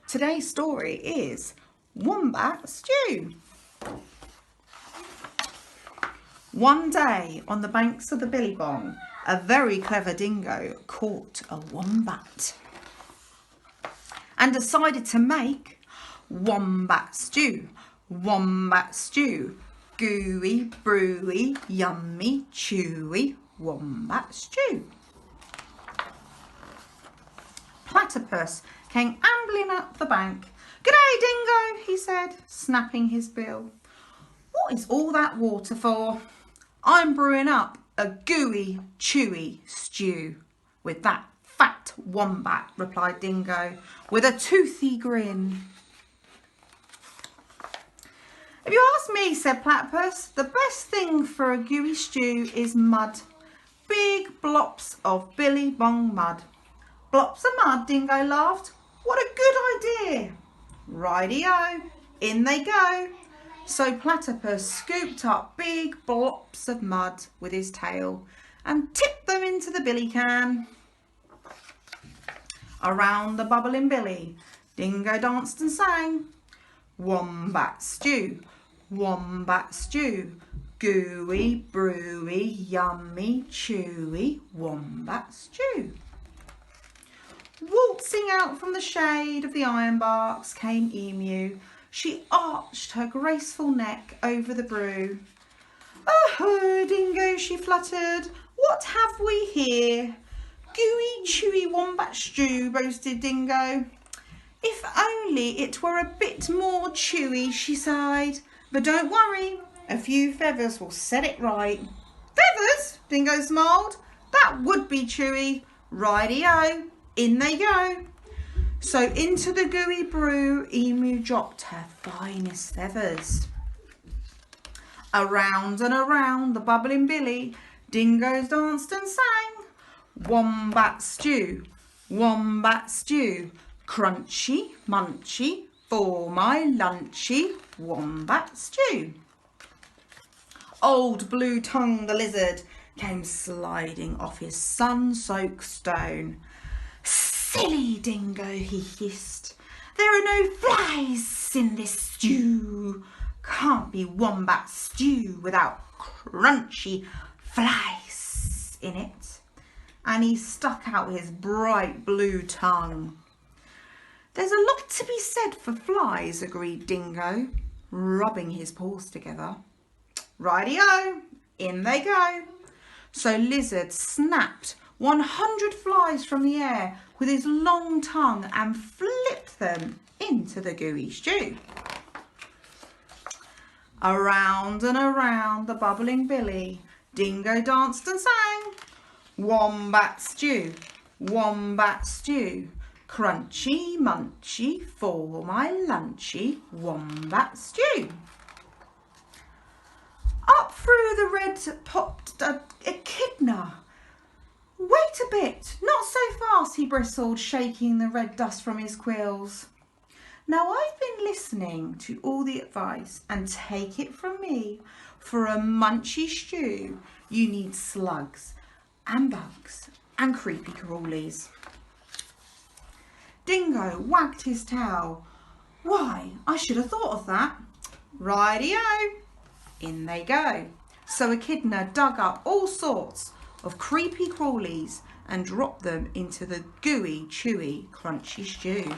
Today's story is Wombat Stew. One day on the banks of the Billabong, a very clever dingo caught a wombat and decided to make wombat stew. Wombat stew. Gooey, brewy, yummy, chewy wombat stew. Platypus came ambling up the bank. "G'day, Dingo," he said, snapping his bill. "What is all that water for?" "I'm brewing up a gooey, chewy stew with that fat wombat," replied Dingo with a toothy grin. "If you ask me," said Platypus, "the best thing for a gooey stew is mud. Big blops of Billabong mud." "Blops of mud?" Dingo laughed. "What a good idea." Righty-o, in they go. So Platypus scooped up big blops of mud with his tail and tipped them into the billy can. Around the bubbling billy, Dingo danced and sang, "Wombat stew, wombat stew, gooey, brewy, yummy, chewy, wombat stew." Waltzing out from the shade of the ironbarks came Emu. She arched her graceful neck over the brew. "Oh, Dingo," she fluttered, "what have we here?" "Gooey, chewy wombat stew," boasted Dingo. "If only it were a bit more chewy," she sighed. "But don't worry, a few feathers will set it right." "Feathers?" Dingo smiled. "That would be chewy." Righty-o, in they go. So into the gooey brew, Emu dropped her finest feathers. Around and around the bubbling billy, Dingoes danced and sang, "Wombat stew, wombat stew, crunchy, munchy, for my lunchy, wombat stew." Old Blue Tongue the lizard came sliding off his sun-soaked stone. "Silly Dingo," he hissed, "there are no flies in this stew. Can't be wombat stew without crunchy flies in it." And he stuck out his bright blue tongue. "There's a lot to be said for flies," agreed Dingo, rubbing his paws together. Righty-o, in they go. So Lizard snapped 100 flies from the air with his long tongue and flipped them into the gooey stew. Around and around the bubbling billy, Dingo danced and sang, "Wombat stew, wombat stew, crunchy, munchy, for my lunchy, wombat stew." Up through the red popped a echidna. "Wait a bit, not so fast," he bristled, shaking the red dust from his quills. "Now I've been listening to all the advice, and take it from me, for a munchy stew you need slugs and bugs and creepy crawlies." Dingo wagged his tail. "Why, I should have thought of that." Righty-o, in they go. So Echidna dug up all sorts of creepy crawlies and dropped them into the gooey, chewy, crunchy stew.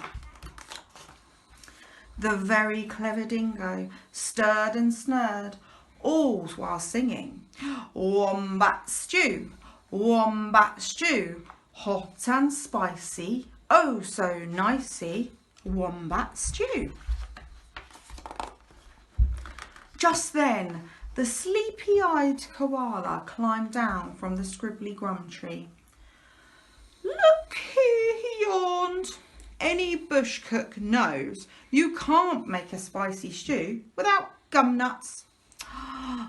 The very clever Dingo stirred and snurred, all while singing, "Wombat stew, wombat stew, hot and spicy, oh so nicey, wombat stew." Just then, the sleepy-eyed koala climbed down from the scribbly gum tree. "Look here," he yawned. "Any bush cook knows you can't make a spicy stew without gum nuts."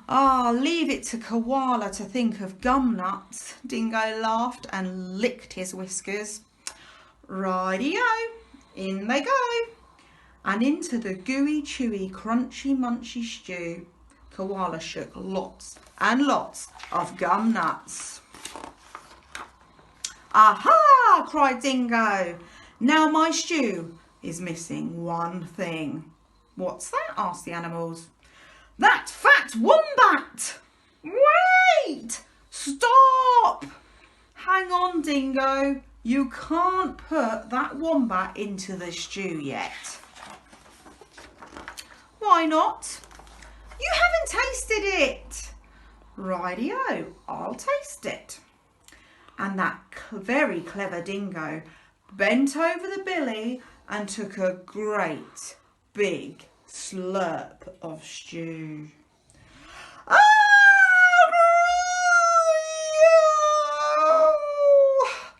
"Ah, leave it to koala to think of gum nuts," Dingo laughed and licked his whiskers. Righty-o, in they go. And into the gooey, chewy, crunchy, munchy stew, Koala shook lots and lots of gum nuts. "Aha!" cried Dingo. "Now my stew is missing one thing. What's that? Asked the animals. That fat wombat! Wait! Stop! Hang on, Dingo. You can't put that wombat into the stew yet. Why not? You haven't tasted it. Rightio, I'll taste it. And that very clever Dingo bent over the billy and took a great big slurp of stew.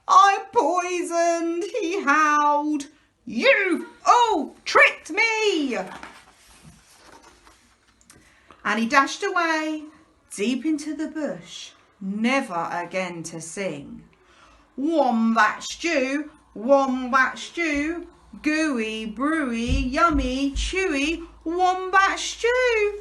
I'm poisoned, he howled. You all tricked me. And he dashed away deep into the bush, never again to sing. Wombat stew, gooey, brewy, yummy, chewy, wombat stew.